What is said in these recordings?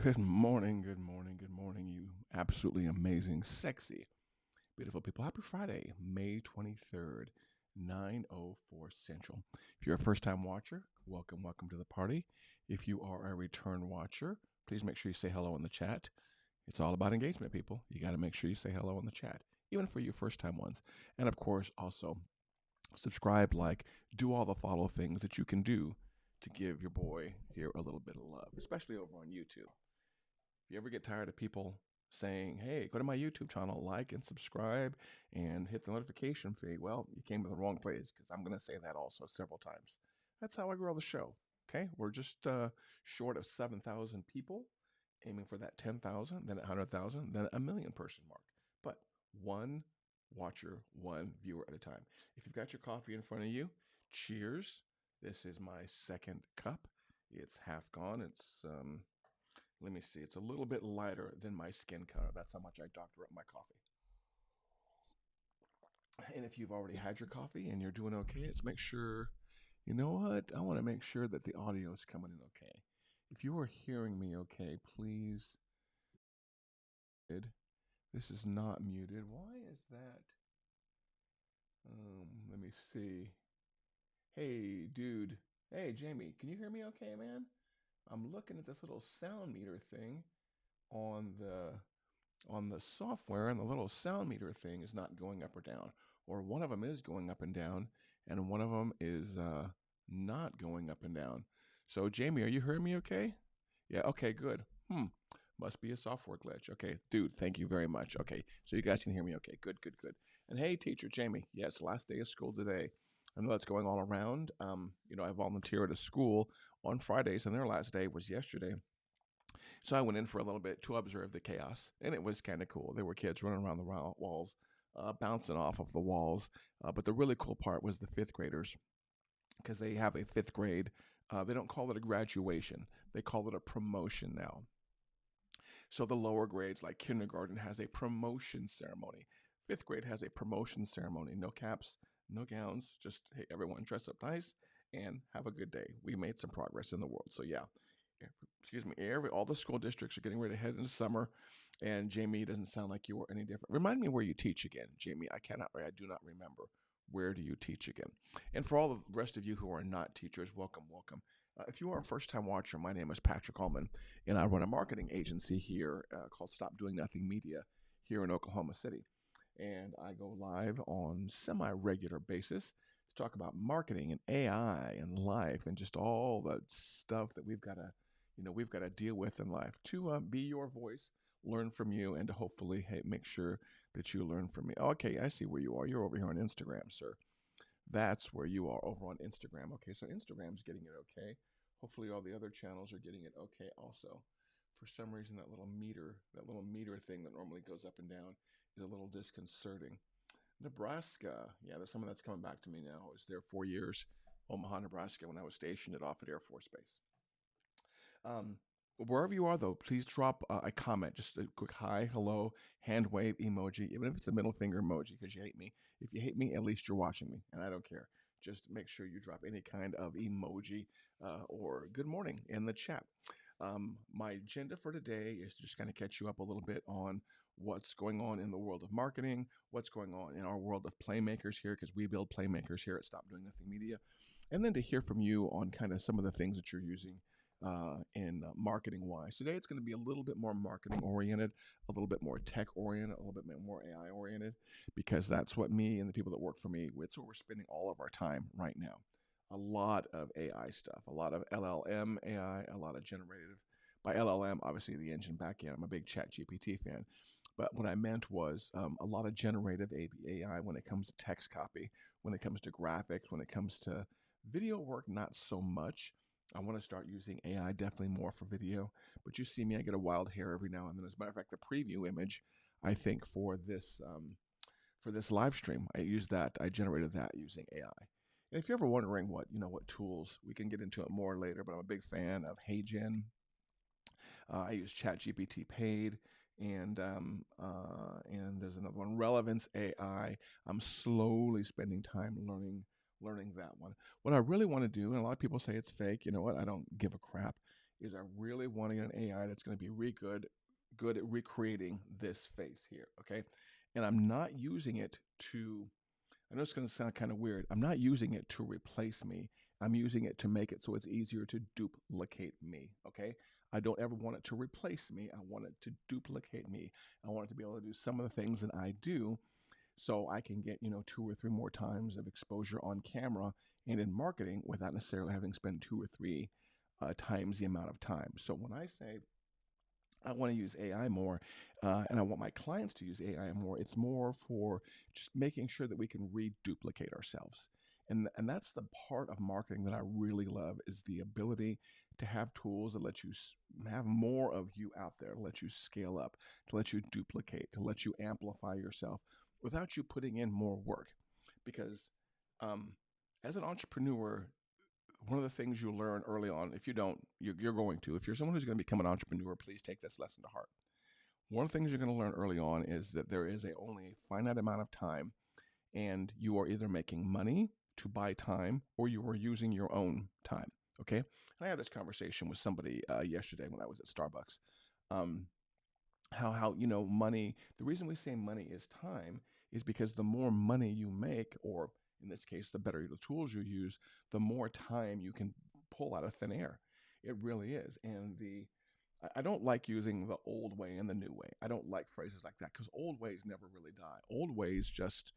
Good morning, good morning, good morning, you absolutely amazing, sexy, beautiful people. Happy Friday, May 23rd, 9:04 Central. If you're a first time watcher, welcome to the party. If you are a return watcher, please make sure you say hello in the chat. It's all about engagement, people. You got to make sure you say hello in the chat, even for you first time ones. And of course, also subscribe, like, do all the follow things that you can do to give your boy here a little bit of love, especially over on YouTube. If you ever get tired of people saying, hey, go to my YouTube channel, like and subscribe and hit the notification feed, well, you came to the wrong place because I'm going to say that also several times. That's how I grow the show. Okay. We're just short of 7,000 people, aiming for that 10,000, then 100,000, then a million person mark. But one watcher, one viewer at a time. If you've got your coffee in front of you, cheers. This is my second cup. It's half gone. Let me see. It's a little bit lighter than my skin color. That's how much I doctor up my coffee. And if you've already had your coffee and you're doing okay, let's make sure, you know what? I want to make sure that the audio is coming in okay. If you are hearing me okay, please. This is not muted. Why is that? Let me see. Hey, dude. Hey, Jamie, can you hear me okay, man? I'm looking at this little sound meter thing on the software, and the little sound meter thing is not going up or down, or one of them is going up and down and one of them is not going up and down. So Jamie, are you hearing me okay? Yeah, okay, good. Must be a software glitch. Okay, dude, thank you very much. Okay, so you guys can hear me okay. Good, good, good. And hey, teacher Jamie, yes, last day of school today. I know that's going all around. I volunteer at a school on Fridays, and their last day was yesterday. So I went in for a little bit to observe the chaos, and it was kind of cool. There were kids running around the walls, bouncing off of the walls. But the really cool part was the fifth graders, because they have a fifth grade. They don't call it a graduation, they call it a promotion now. So the lower grades, like kindergarten, has a promotion ceremony. Fifth grade has a promotion ceremony. No caps, no gowns. Just, hey, everyone dress up nice and have a good day. We made some progress in the world. So yeah, excuse me. All the school districts are getting ready to head into summer, and Jamie, doesn't sound like you are any different. Remind me where you teach again, Jamie. I do not remember. Where do you teach again? And for all the rest of you who are not teachers, welcome, welcome. If you are a first time watcher, my name is Patrick Allman, and I run a marketing agency here called Stop Doing Nothing Media here in Oklahoma City. And I go live on semi regular basis to talk about marketing and AI and life and just all the stuff that we've got to deal with in life to be your voice, learn from you, and to hopefully, hey, make sure that you learn from me. Okay, I see where you are. You're over here on Instagram, sir. That's where you are, over on Instagram. Okay, so Instagram's getting it okay. Hopefully all the other channels are getting it okay also. For some reason, that little meter thing that normally goes up and down is a little disconcerting. Nebraska, yeah, that's some of that's coming back to me now. I was there 4 years, Omaha, Nebraska, when I was stationed at Offutt Air Force Base. Um, Wherever you are, though, please drop a comment, just a quick hi, hello, hand wave emoji, even if it's a middle finger emoji because you hate me. If you hate me, at least you're watching me, and I don't care. Just make sure you drop any kind of emoji or good morning in the chat. My agenda for today is to just kind of catch you up a little bit on what's going on in the world of marketing, what's going on in our world of playmakers here, because we build playmakers here at Stop Doing Nothing Media, and then to hear from you on kind of some of the things that you're using in marketing wise. Today it's going to be a little bit more marketing oriented, a little bit more tech oriented, a little bit more AI oriented, because that's what me and the people that work for me, it's where we're spending all of our time right now. A lot of AI stuff, a lot of LLM AI, a lot of generative. By LLM, obviously the engine backend. I'm a big Chat GPT fan. But what I meant was a lot of generative AI when it comes to text copy, when it comes to graphics, when it comes to video work, not so much. I want to start using AI definitely more for video. But you see me, I get a wild hair every now and then. As a matter of fact, the preview image, I think for this live stream, I generated that using AI. And if you're ever wondering what tools, we can get into it more later, but I'm a big fan of HeyGen. I use ChatGPT paid, and there's another one, Relevance AI. I'm slowly spending time learning that one. What I really want to do, and a lot of people say it's fake. You know what? I don't give a crap. is I really want to get an AI that's going to be really good at recreating this face here. Okay. And I'm not using it to, I know it's going to sound kind of weird. I'm not using it to replace me. I'm using it to make it so it's easier to duplicate me. Okay. I don't ever want it to replace me. I want it to duplicate me. I want it to be able to do some of the things that I do so I can get, 2 or 3 more times of exposure on camera and in marketing without necessarily having spent 2 or 3 times the amount of time. So when I say I want to use AI more, and I want my clients to use AI more. It's more for just making sure that we can reduplicate ourselves, and that's the part of marketing that I really love is the ability to have tools that let you have more of you out there, let you scale up, to let you duplicate, to let you amplify yourself without you putting in more work, because um, as an entrepreneur, one of the things you learn early on, if you don't, you're going to. If you're someone who's going to become an entrepreneur, please take this lesson to heart. One of the things you're going to learn early on is that there is only a finite amount of time, and you are either making money to buy time or you are using your own time. Okay. And I had this conversation with somebody yesterday when I was at Starbucks. Um, how money, the reason we say money is time is because the more money you make, or in this case the better the tools you use, the more time you can pull out of thin air. It really is. And I don't like using the old way and the new way. I don't like phrases like that because old ways never really die. Old ways just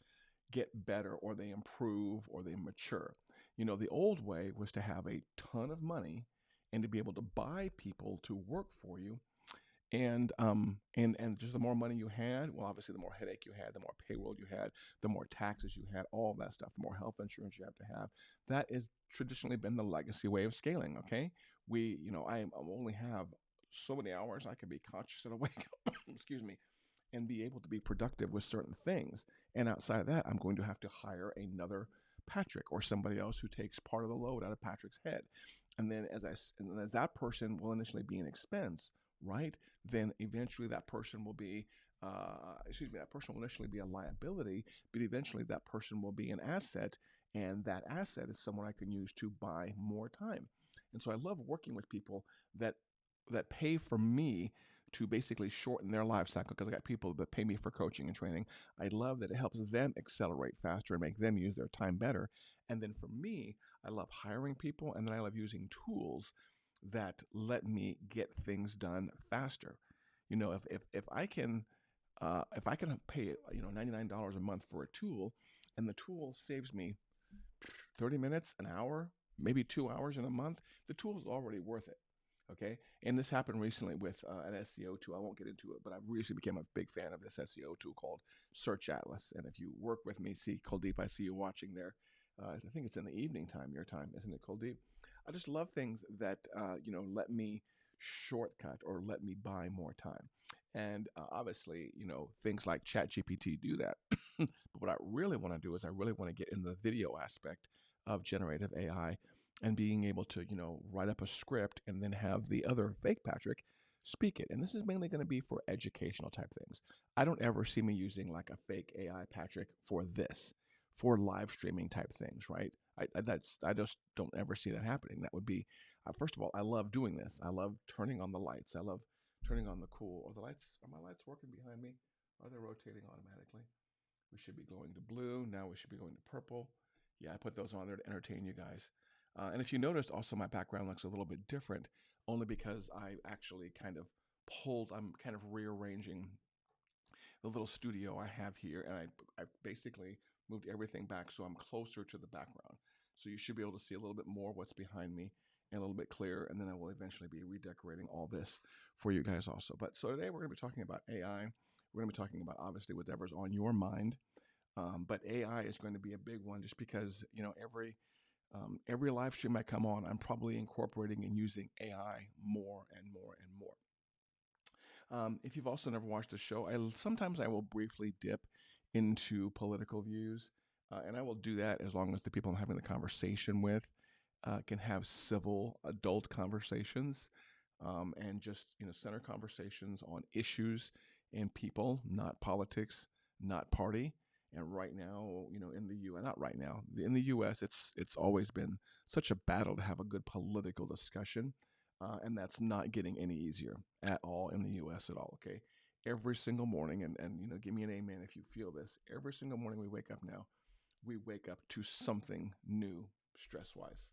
get better, or they improve, or they mature. The old way was to have a ton of money and to be able to buy people to work for you, and just the more money you had, well, obviously the more headache you had, the more payroll you had, the more taxes you had, all that stuff, the more health insurance you have to have. That has traditionally been the legacy way of scaling. Okay, I only have so many hours I can be conscious and awake. Excuse me, and be able to be productive with certain things. And outside of that, I'm going to have to hire another Patrick or somebody else who takes part of the load out of Patrick's head. And then as that person will initially be an expense, right? Then eventually that person will be, that person will initially be a liability, but eventually that person will be an asset. And that asset is someone I can use to buy more time. And so I love working with people that pay for me to basically shorten their life cycle, because I got people that pay me for coaching and training. I love that it helps them accelerate faster and make them use their time better. And then for me, I love hiring people, and then I love using tools that let me get things done faster. If I can pay $99 a month for a tool, and the tool saves me 30 minutes, an hour, maybe 2 hours in a month, the tool is already worth it. Okay. And this happened recently with an SEO tool. I won't get into it, but I recently became a big fan of this SEO tool called Search Atlas. And if you work with me, see Kuldeep, I see you watching there. I think it's in the evening time, your time, isn't it, Kuldeep? I just love things that, let me shortcut or let me buy more time. And obviously, things like ChatGPT do that. But what I really want to do is I really want to get in the video aspect of generative AI and being able to, write up a script and then have the other fake Patrick speak it. And this is mainly going to be for educational type things. I don't ever see me using like a fake AI Patrick for this, for live streaming type things, right? I just don't ever see that happening. That would be, first of all, I love doing this. I love turning on the lights. I love turning on the cool. Are my lights working behind me? Are they rotating automatically? We should be going to blue. Now we should be going to purple. Yeah, I put those on there to entertain you guys. And if you noticed, also my background looks a little bit different, only because I actually I'm kind of rearranging the little studio I have here, and I basically moved everything back so I'm closer to the background. So you should be able to see a little bit more what's behind me and a little bit clearer, and then I will eventually be redecorating all this for you guys also. But so today we're going to be talking about AI. We're going to be talking about obviously whatever's on your mind. But AI is going to be a big one, just because every live stream I come on, I'm probably incorporating and using AI more and more and more. If you've also never watched the show, sometimes I will briefly dip into political views, and I will do that as long as the people I'm having the conversation with can have civil adult conversations, and just center conversations on issues and people, not politics, not party. And right now, in the U.S., not right now, in the U.S., it's always been such a battle to have a good political discussion. and that's not getting any easier at all in the U.S. at all. Okay, every single morning, and give me an amen if you feel this. Every single morning we wake up now, we wake up to something new stress wise.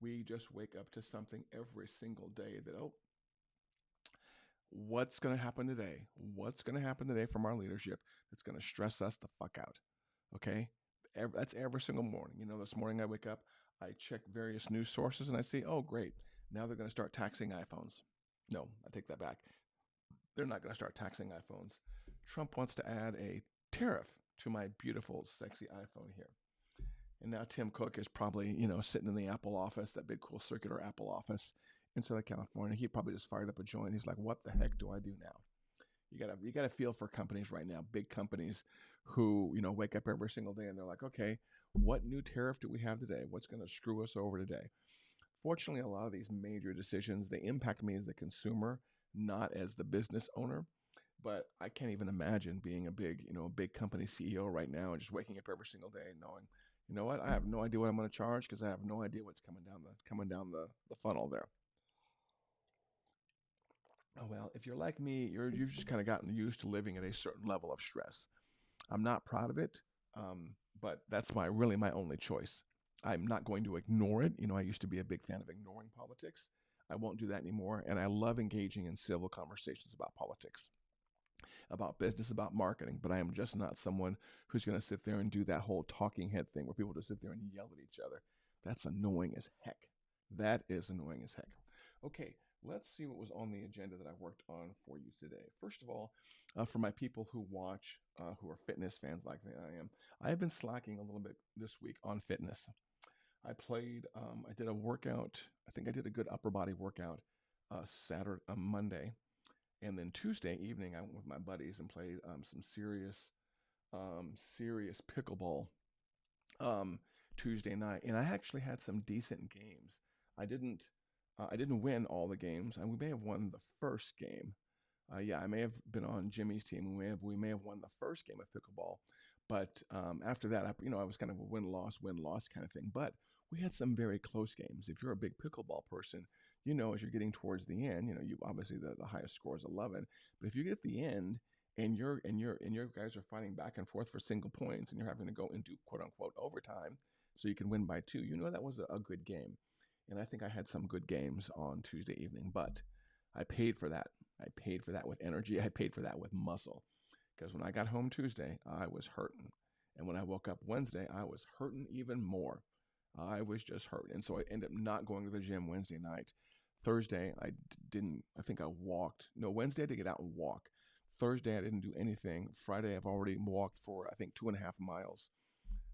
We just wake up to something every single day that, oh, what's going to happen today? What's going to happen today from our leadership that's going to stress us the fuck out? Okay. That's every single morning. This morning I wake up, I check various news sources and I see, oh, great. Now they're going to start taxing iPhones. No, I take that back. They're not going to start taxing iPhones. Trump wants to add a tariff to my beautiful, sexy iPhone here. And now Tim Cook is probably, sitting in the Apple office, that big, cool circular Apple office in Southern California. He probably just fired up a joint. He's like, what the heck do I do now? You gotta feel for companies right now, big companies who, wake up every single day and they're like, okay, what new tariff do we have today? What's going to screw us over today? Fortunately, a lot of these major decisions, they impact me as the consumer, not as the business owner. But I can't even imagine being a big company CEO right now and just waking up every single day knowing, you know what, I have no idea what I'm going to charge because I have no idea what's coming down the funnel there. Oh well, if you're like me, you've just kind of gotten used to living at a certain level of stress. I'm not proud of it, but that's my only choice. I'm not going to ignore it. I used to be a big fan of ignoring politics. I won't do that anymore, and I love engaging in civil conversations about politics, about business, about marketing, but I am just not someone who's going to sit there and do that whole talking head thing where people just sit there and yell at each other. That's annoying as heck. That is annoying as heck. Okay, let's see what was on the agenda that I worked on for you today. First of all, for my people who watch, who are fitness fans like I am, I have been slacking a little bit this week on fitness. I did a workout. I think I did a good upper body workout Monday, and then Tuesday evening, I went with my buddies and played some serious pickleball um, Tuesday night, and I actually had some decent games. I didn't, I didn't win all the games, and we may have won the first game. Yeah, I may have been on Jimmy's team. We may have won the first game of pickleball, but after that, I was kind of a win loss kind of thing. But we had some very close games. If you're a big pickleball person, as you're getting towards the end, you obviously the highest score is 11. But if you get at the end and your guys are fighting back and forth for single points, and you're having to go into quote unquote overtime, so you can win by two, that was a good game. And I think I had some good games on Tuesday evening, but I paid for that. I paid for that with energy. I paid for that with muscle. Because when I got home Tuesday, I was hurting. And when I woke up Wednesday, I was hurting even more. I was just hurting. And so I ended up not going to the gym Wednesday night. Thursday, didn't, I think I walked. No, Wednesday I had to get out and walk. Thursday, I didn't do anything. Friday, I've already walked for, I think, 2.5 miles.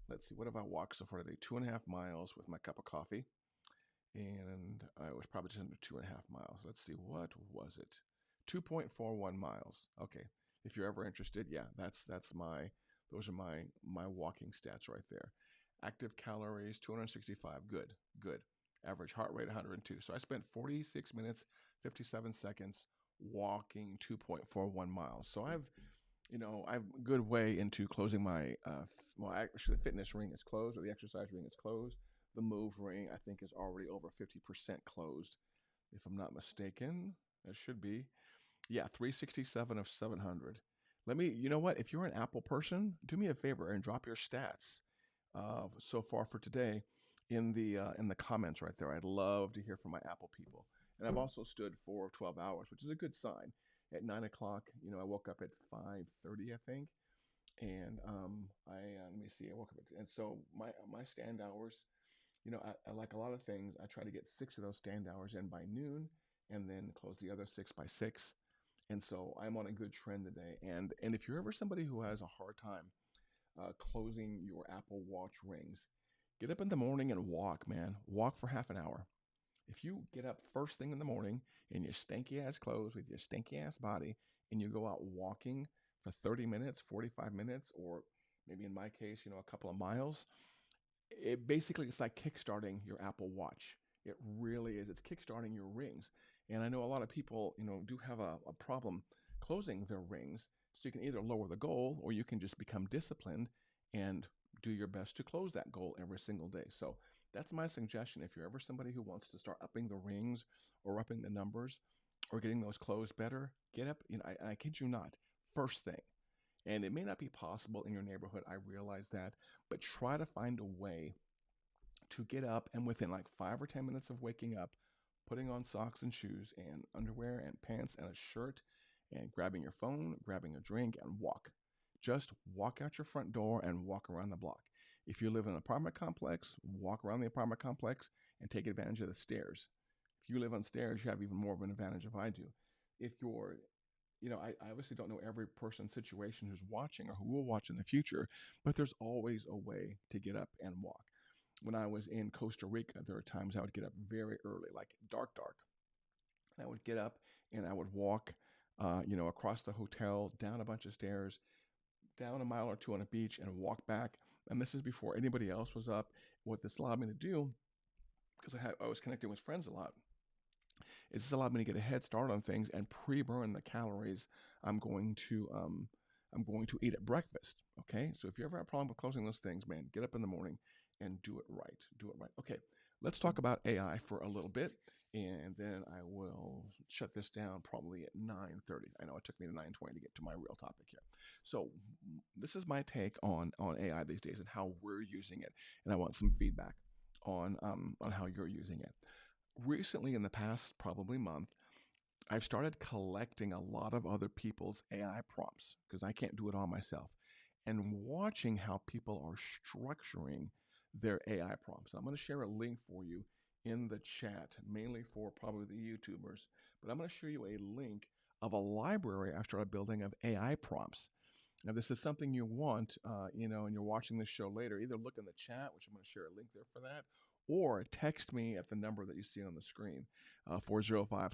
Let's see, what have I walked so far today? 2.5 miles with my cup of coffee. And I was probably just under 2.5 miles. Let's see, what was it? 2.41 miles. Okay. If you're ever interested, yeah, those are my walking stats right there. Active calories 265. Good. Good. Average heart rate 102. So I spent 46 minutes 57 seconds walking 2.41 miles. So I've a good way into closing my well, actually the fitness ring is closed, or the exercise ring is closed. The move ring, I think, is already over 50% closed, if I'm not mistaken. It should be. Yeah, 367 of 700. You know what? If you're an Apple person, do me a favor and drop your stats so far for today in the comments right there. I'd love to hear from my Apple people. And I've also stood for 12 hours, which is a good sign. At 9 o'clock, I woke up at 5:30, I think, and let me see, I woke up and so my stand hours. I like a lot of things. I try to get 6 of those stand hours in by noon, and then close the other 6 by 6. And so I'm on a good trend today. And if you're ever somebody who has a hard time closing your Apple Watch rings, get up in the morning and walk, man. Walk for half an hour. If you get up first thing in the morning in your stanky ass clothes with your stanky ass body, and you go out walking for 30 minutes, 45 minutes, or maybe in my case, a couple of miles, it's like kickstarting your Apple Watch. It really is. It's kickstarting your rings. And I know a lot of people, do have a problem closing their rings. So you can either lower the goal, or you can just become disciplined and do your best to close that goal every single day. So That's my suggestion. If you're ever somebody who wants to start upping the rings or upping the numbers or getting those clothes better, get up. I kid you not, first thing. And it may not be possible in your neighborhood. I realize that, but try to find a way to get up and within like 5 or 10 minutes of waking up, putting on socks and shoes and underwear and pants and a shirt and grabbing your phone, grabbing a drink and walk. Just walk out your front door and walk around the block. If you live in an apartment complex, walk around the apartment complex and take advantage of the stairs. If you live on stairs, you have even more of an advantage if I do. If you're I obviously don't know every person's situation who's watching or who will watch in the future, but there's always a way to get up and walk. When I was in Costa Rica, there were times I would get up very early, like dark, dark. And I would get up and I would walk, across the hotel, down a bunch of stairs, down a mile or two on a beach, and walk back. And this is before anybody else was up. What this allowed me to do, because I was connecting with friends a lot, is this allowed me to get a head start on things and pre-burn the calories I'm going to um, I'm going to eat at breakfast. Okay, so if you ever have a problem with closing those things, man, get up in the morning and do it right. Do it right. Okay, let's talk about AI for a little bit, and then I will shut this down probably at 9:30. I know it took me to 9:20 to get to my real topic here. So this is my take on AI these days and how we're using it, and I want some feedback on how you're using it. Recently, in the past probably month, I've started collecting a lot of other people's AI prompts because I can't do it all myself and watching how people are structuring their AI prompts. I'm going to share a link for you in the chat, mainly for probably the YouTubers, but I'm going to show you a link of a library I've started building of AI prompts. Now, this is something you want, and you're watching this show later, either look in the chat, which I'm going to share a link there for that, or text me at the number that you see on the screen, 405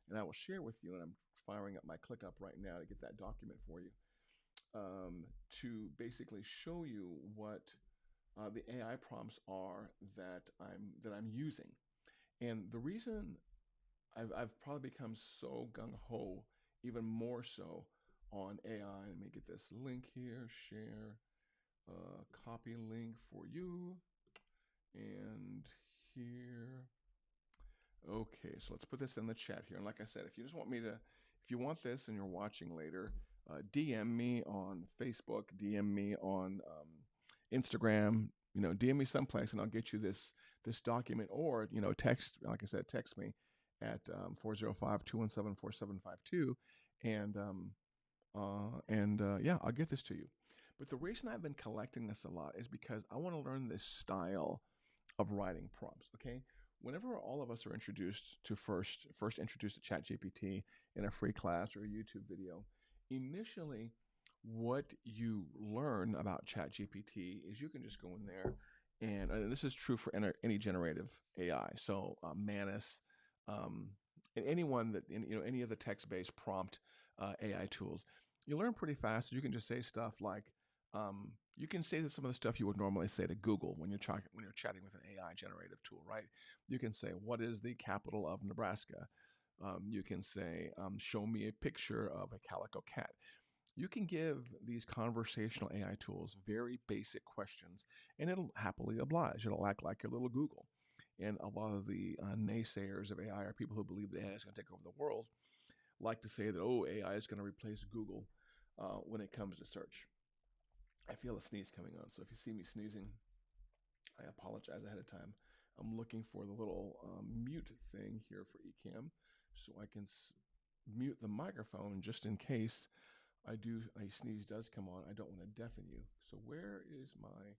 and I will share with you, and I'm firing up my ClickUp right now to get that document for you, to basically show you what the AI prompts are that I'm using. And the reason I've probably become so gung ho, even more so on AI. Let me get this link here, share, copy link for you, and here. Okay, so let's put this in the chat here. And like I said, if you want this and you're watching later, DM me on Facebook, DM me on Instagram, DM me someplace, and I'll get you this document. Or text, like I said, text me at 405 yeah, I'll get this to you. But the reason I've been collecting this a lot is because I want to learn this style of writing prompts. Okay, whenever all of us are first introduced to ChatGPT in a free class or a YouTube video, initially what you learn about ChatGPT is you can just go in there, and this is true for any generative AI. So Manus, and anyone that any of the text-based prompt AI tools, you learn pretty fast. You can just say stuff like, you can say that some of the stuff you would normally say to Google when you're chatting with an AI generative tool, right? You can say, "What is the capital of Nebraska?" You can say, "Show me a picture of a calico cat." You can give these conversational AI tools very basic questions, and it'll happily oblige. It'll act like your little Google. And a lot of the naysayers of AI are people who believe that AI is going to take over the world, like to say that, oh, AI is going to replace Google when it comes to search. I feel a sneeze coming on, so if you see me sneezing, I apologize ahead of time. I'm looking for the little mute thing here for Ecamm, so I can mute the microphone just in case a sneeze does come on. I don't want to deafen you. So where is my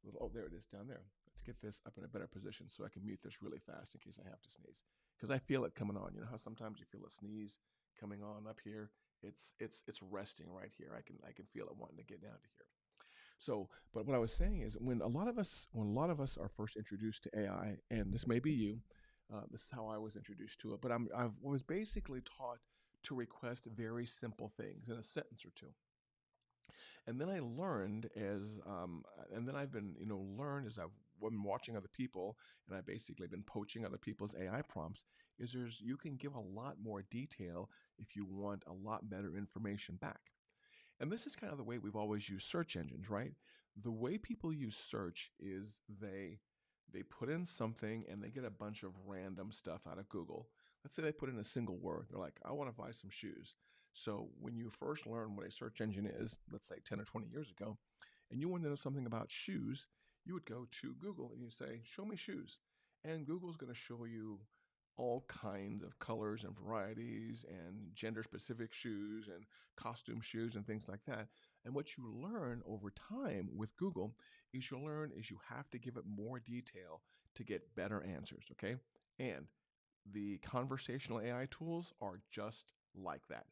little? Oh, there it is down there. Let's get this up in a better position so I can mute this really fast in case I have to sneeze, because I feel it coming on. You know how sometimes you feel a sneeze coming on up here. It's resting right here. I can feel it wanting to get down to here. So, but what I was saying is, when a lot of us are first introduced to AI, and this may be you, this is how I was introduced to it. But I was basically taught to request very simple things in a sentence or two, and then I learned and then I've been learned as I've been watching other people, and I basically been poaching other people's AI prompts. You can give a lot more detail if you want a lot better information back. And this is kind of the way we've always used search engines, right? The way people use search is they put in something and they get a bunch of random stuff out of Google. Let's say they put in a single word. They're like, I want to buy some shoes. So when you first learn what a search engine is, let's say 10 or 20 years ago, and you want to know something about shoes, you would go to Google and you say, show me shoes. And Google's going to show you all kinds of colors and varieties and gender specific shoes and costume shoes and things like that. And what you learn over time with Google is you have to give it more detail to get better answers, okay? And the conversational AI tools are just like that.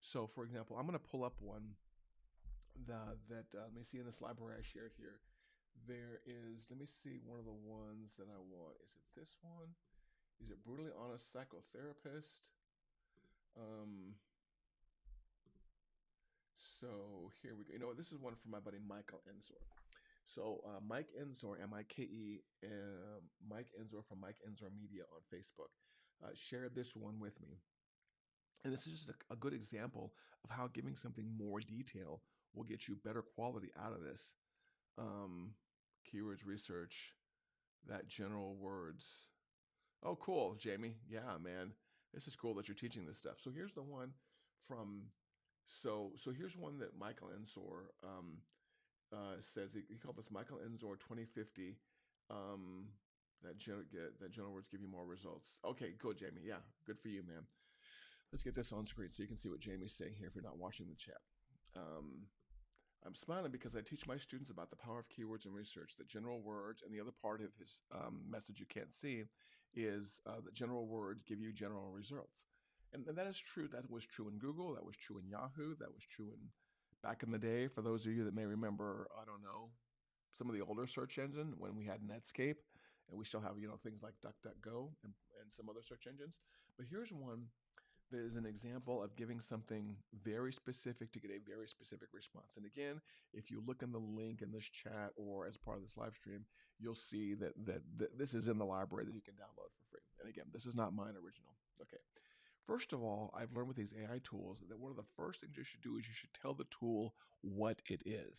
So, for example, I'm going to pull up one that let me see in this library I shared here. There is, let me see one of the ones that I want. Is it this one? Is it Brutally Honest Psychotherapist? Um, so here we go. You know what? This is one from my buddy Michael Ensor. So Mike Ensor, M-I-K-E, Mike Ensor from Mike Ensor Media on Facebook, shared this one with me. And this is just a good example of how giving something more detail will get you better quality out of this. Um, Keywords research, that general words. Oh, cool, Jamie. Yeah, man. This is cool that you're teaching this stuff. So here's the one from, so here's one that Michael Ensor says. He called this Michael Ensor 2050. Um, that general words give you more results. Okay, good, Jamie. Yeah, good for you, man. Let's get this on screen so you can see what Jamie's saying here if you're not watching the chat. Um, I'm smiling because I teach my students about the power of keywords and research, the general words, and the other part of his message you can't see is that general words give you general results. And that is true. That was true in Google. That was true in Yahoo. That was true in back in the day. For those of you that may remember, I don't know, some of the older search engine when we had Netscape, and we still have things like DuckDuckGo and some other search engines. But here's one that is an example of giving something very specific to get a very specific response. And again, if you look in the link in this chat or as part of this live stream, you'll see that this is in the library that you can download for free. And again, this is not mine original. Okay. First of all, I've learned with these AI tools that one of the first things you should do is you should tell the tool what it is.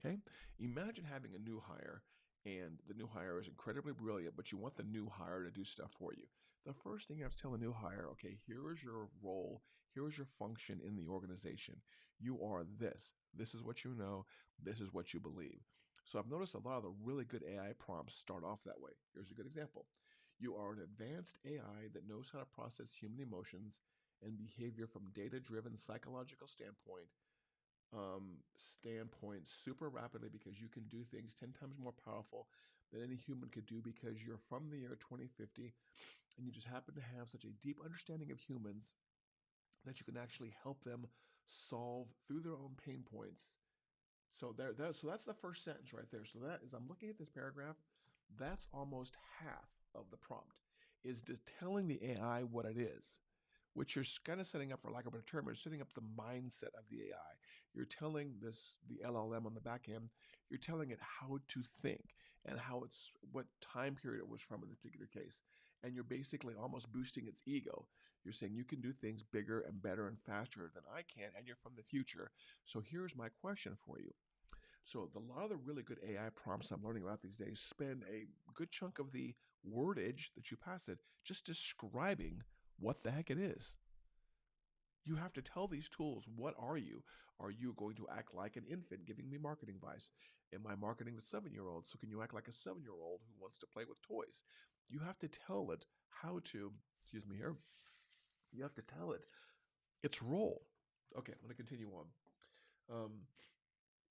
Okay? Imagine having a new hire and the new hire is incredibly brilliant, but you want the new hire to do stuff for you. The first thing you have to tell a new hire, okay, here is your role, here is your function in the organization. You are this. This is what you know, this is what you believe. So I've noticed a lot of the really good AI prompts start off that way. Here's a good example. You are an advanced AI that knows how to process human emotions and behavior from data-driven psychological standpoint super rapidly because you can do things 10 times more powerful than any human could do because you're from the year 2050 and you just happen to have such a deep understanding of humans that you can actually help them solve through their own pain points. So that's the first sentence right there. So that is, I'm looking at this paragraph, that's almost half of the prompt is just telling the AI what it is, which you're kind of setting up, for lack of a better term, you're setting up the mindset of the AI. You're telling the LLM on the back end, you're telling it how to think and what time period it was from in this particular case. And you're basically almost boosting its ego. You're saying you can do things bigger and better and faster than I can, and you're from the future. So here's my question for you. So a lot of the really good AI prompts I'm learning about these days spend a good chunk of the wordage that you pass it just describing what the heck it is. You have to tell these tools, what are you? Are you going to act like an infant giving me marketing advice? Am I marketing to 7-year-olds? So can you act like a 7-year-old who wants to play with toys? You have to tell it how to, excuse me here, you have to tell it its role. Okay, I'm going to continue on. Um,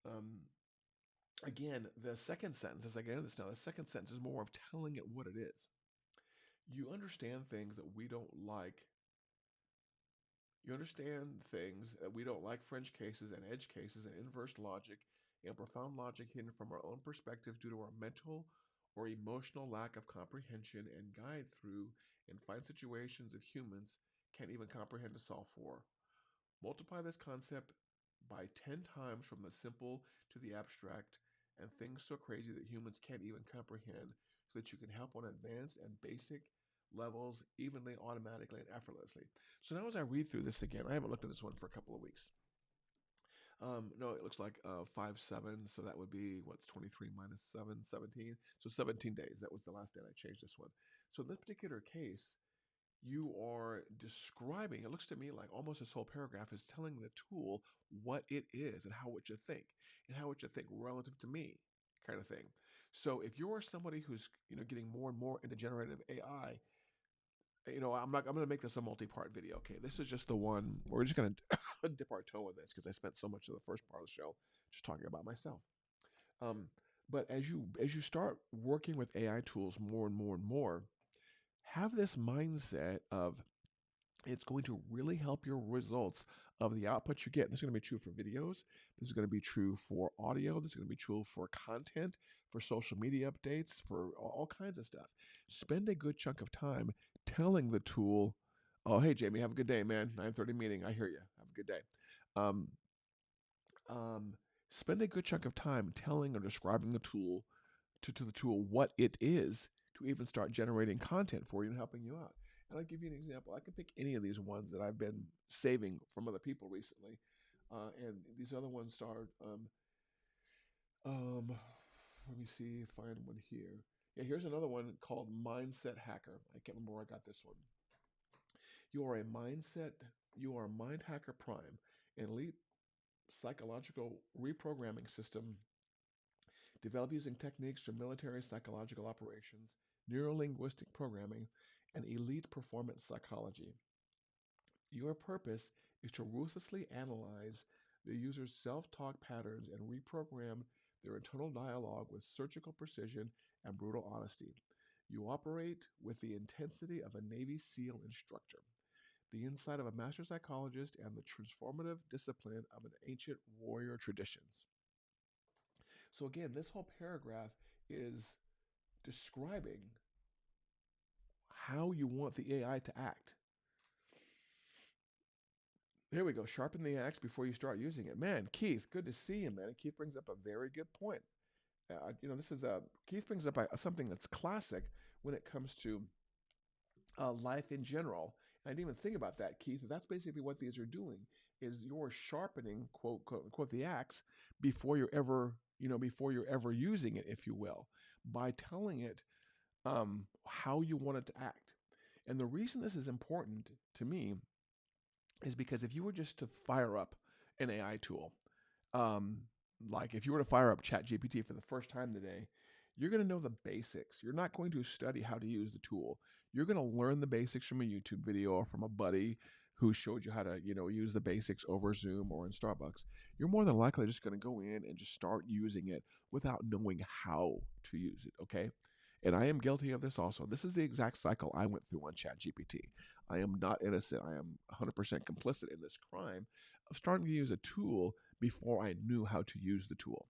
um, again, the second sentence, as I get into this now, the second sentence is more of telling it what it is. You understand things that we don't like. You understand things that we don't like, French cases and edge cases and inverse logic and profound logic hidden from our own perspective due to our mental or emotional lack of comprehension and guide through and find situations that humans can't even comprehend to solve for. Multiply this concept by 10 times from the simple to the abstract and things so crazy that humans can't even comprehend so that you can help on advanced and basic levels evenly, automatically, and effortlessly. So now as I read through this again, I haven't looked at this one for a couple of weeks. No, it looks like 5/7, so that would be what's 23 minus 7, 17. So 17 days. That was the last day I changed this one. So in this particular case, you are describing, it looks to me like almost this whole paragraph is telling the tool what it is and how it should think and how it should think relative to me, kind of thing. So if you're somebody who's getting more and more into generative AI, I'm going to make this a multi-part video. Okay, this is just the one. We're just going to dip our toe in this because I spent so much of the first part of the show just talking about myself. Um, but as you start working with AI tools more and more and more, have this mindset of it's going to really help your results of the output you get. This is going to be true for videos. This is going to be true for audio. This is going to be true for content, for social media updates, for all kinds of stuff. Spend a good chunk of time telling the tool, "Oh, hey Jamie, have a good day, man. 9:30 meeting. I hear you. Have a good day." Um, um, Spend a good chunk of time telling or describing the tool to the tool what it is to even start generating content for you and helping you out. And I'll give you an example. I can pick any of these ones that I've been saving from other people recently. And these other ones start, um, let me see, find one here. Yeah, here's another one called Mindset Hacker. I can't remember where I got this one. You are a Mind Hacker Prime, an elite psychological reprogramming system developed using techniques from military psychological operations, neurolinguistic programming, and elite performance psychology. Your purpose is to ruthlessly analyze the user's self talk patterns and reprogram their internal dialogue with surgical precision and brutal honesty. You operate with the intensity of a Navy SEAL instructor, the insight of a master psychologist, and the transformative discipline of an ancient warrior traditions. So, again, this whole paragraph is describing how you want the AI to act. There we go. Sharpen the axe before you start using it. Man, Keith, good to see you, man. And Keith brings up a very good point. This is Keith brings up something that's classic when it comes to life in general. And I didn't even think about that, Keith. That's basically what these are doing: is you're sharpening, quote unquote, the axe before you're ever using it, if you will, by telling it how you want it to act. And the reason this is important to me is because if you were just to fire up an AI tool, um, like if you were to fire up ChatGPT for the first time today, you're going to know the basics. You're not going to study how to use the tool. You're going to learn the basics from a YouTube video or from a buddy who showed you how to, use the basics over Zoom or in Starbucks. You're more than likely just going to go in and just start using it without knowing how to use it, okay? And I am guilty of this also. This is the exact cycle I went through on ChatGPT. I am not innocent. I am 100% complicit in this crime of starting to use a tool before I knew how to use the tool.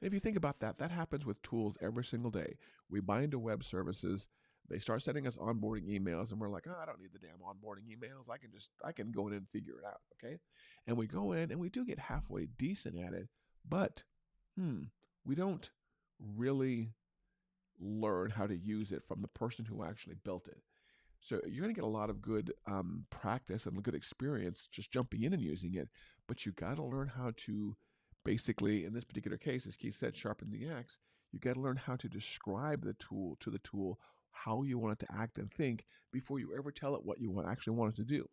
And if you think about that, that happens with tools every single day. We buy into web services. They start sending us onboarding emails, and we're like, oh, I don't need the damn onboarding emails. I can go in and figure it out, okay? And we go in, and we do get halfway decent at it, but we don't really learn how to use it from the person who actually built it. So you're going to get a lot of good practice and good experience just jumping in and using it, but you got to learn how to basically, in this particular case, as Keith said, sharpen the axe. You got to learn how to describe the tool to the tool, how you want it to act and think before you ever tell it what you actually want it to do.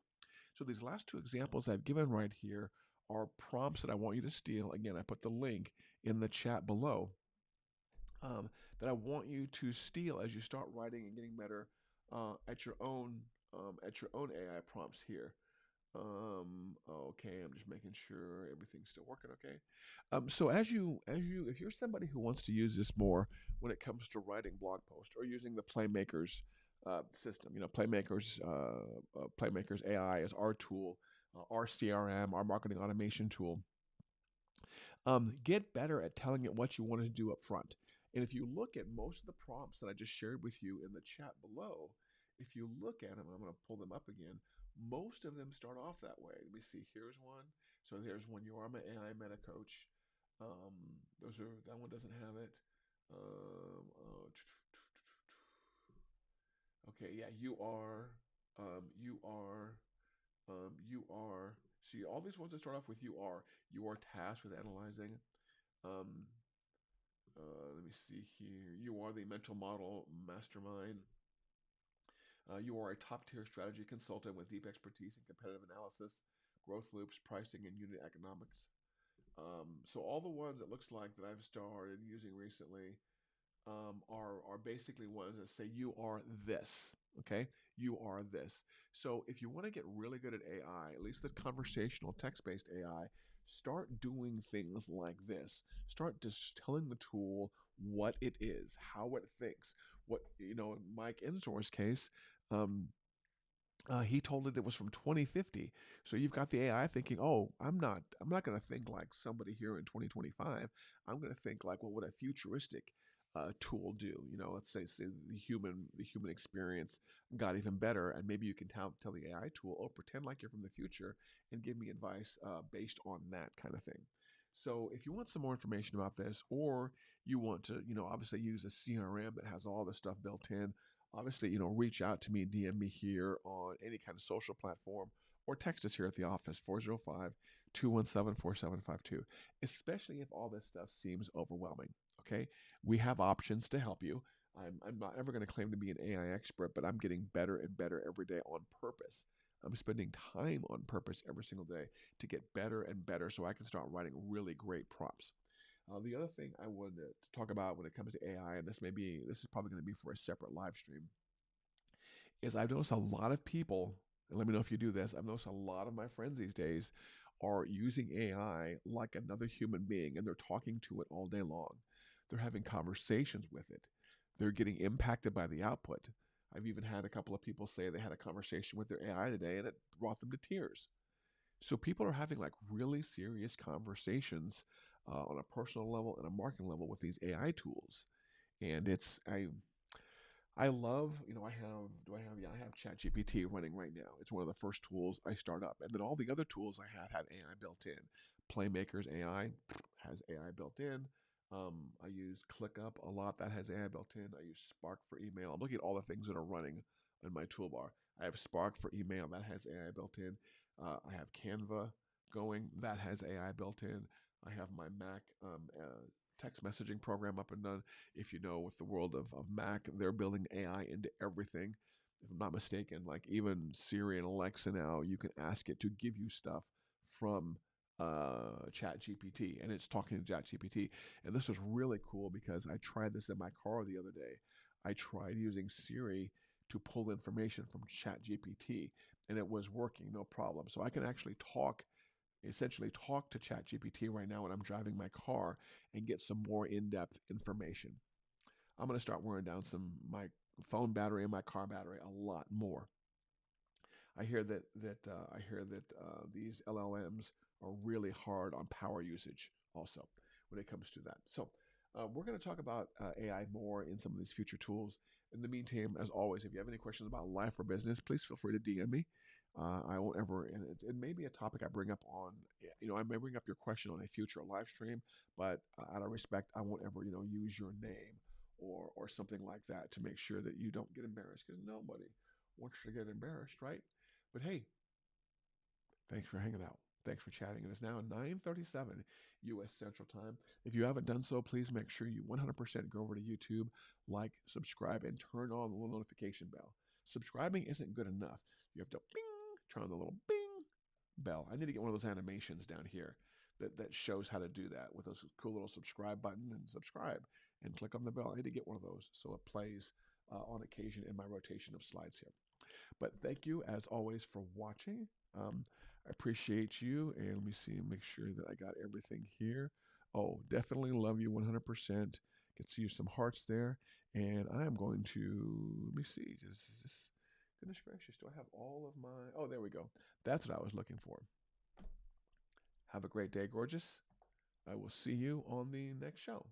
So these last two examples I've given right here are prompts that I want you to steal. Again, I put the link in the chat below that I want you to steal as you start writing and getting better at your own AI prompts here. Okay, I'm just making sure everything's still working okay. So if you're somebody who wants to use this more when it comes to writing blog posts or using the Playmakers system, Playmakers AI is our tool, our CRM, our marketing automation tool. Get better at telling it what you want to do up front. And if you look at most of the prompts that I just shared with you in the chat below, if you look at them, I'm going to pull them up again. Most of them start off that way. Let me see. Here's one. So there's one. You are my AI meta coach. That one doesn't have it. Um, uh, okay, yeah, you are. So see, all these ones that start off with you are tasked with analyzing. Um, Let me see here. You are the mental model mastermind. You are a top tier strategy consultant with deep expertise in competitive analysis, growth loops, pricing, and unit economics. So all the ones that looks like that I've started using recently are basically ones that say you are this. Okay, you are this. So if you want to get really good at AI, at least the conversational text-based AI, start doing things like this. Start just telling the tool what it is, how it thinks. What you know, in Mike Enzor's case, um, he told it was from 2050. So you've got the AI thinking, "Oh, I'm not going to think like somebody here in 2025. I'm going to think like, what would a futuristic tool do? You know, let's say the human experience got even better, and maybe you can tell the AI tool, oh, pretend like you're from the future and give me advice based on that kind of thing." So if you want some more information about this, or you want to, obviously use a CRM that has all the stuff built in, obviously, reach out to me, DM me here on any kind of social platform, or text us here at the office, 405-217-4752, especially if all this stuff seems overwhelming. Okay. We have options to help you. I'm not ever going to claim to be an AI expert, but I'm getting better and better every day on purpose. I'm spending time on purpose every single day to get better and better so I can start writing really great prompts. The other thing I wanted to talk about when it comes to AI, and this is probably going to be for a separate live stream, is I've noticed a lot of people, and let me know if you do this, I've noticed a lot of my friends these days are using AI like another human being, and they're talking to it all day long. They're having conversations with it. They're getting impacted by the output. I've even had a couple of people say they had a conversation with their AI today and it brought them to tears. So people are having like really serious conversations on a personal level and a marketing level with these AI tools. And I love, yeah, I have ChatGPT running right now. It's one of the first tools I start up. And then all the other tools I have AI built in. Playmakers AI has AI built in. I use ClickUp a lot. That has AI built in. I use Spark for email. I'm looking at all the things that are running in my toolbar. I have Spark for email. That has AI built in. I have Canva going. That has AI built in. I have my Mac text messaging program up and done. If you know, with the world of Mac, they're building AI into everything. If I'm not mistaken, like even Siri and Alexa now, you can ask it to give you stuff from Chat GPT, and it's talking to Chat GPT. And this was really cool because I tried this in my car the other day. I tried using Siri to pull information from Chat GPT, and it was working no problem. So I can actually essentially talk to ChatGPT right now when I'm driving my car and get some more in-depth information. I'm going to start wearing down my phone battery and my car battery a lot more. I hear that these LLMs are really hard on power usage also when it comes to that. So we're going to talk about AI more in some of these future tools. In the meantime, as always, if you have any questions about life or business, please feel free to DM me. I won't ever, and it may be a topic I bring up on, I may bring up your question on a future live stream, but out of respect, I won't ever, use your name or something like that to make sure that you don't get embarrassed, because nobody wants to get embarrassed, right? But hey, thanks for hanging out. Thanks for chatting. It is now 9:37 U.S. Central Time. If you haven't done so, please make sure you 100% go over to YouTube, like, subscribe, and turn on the little notification bell. Subscribing isn't good enough. You have to bing, turn on the little bing bell. I need to get one of those animations down here that shows how to do that with those cool little subscribe button and subscribe and click on the bell. I need to get one of those so it plays on occasion in my rotation of slides here. But thank you, as always, for watching. I appreciate you. And let me see, make sure that I got everything here. Oh, definitely love you 100%. Get to see some hearts there. And I am going to, let me see, just goodness gracious, do I have all of my, oh, there we go. That's what I was looking for. Have a great day, gorgeous. I will see you on the next show.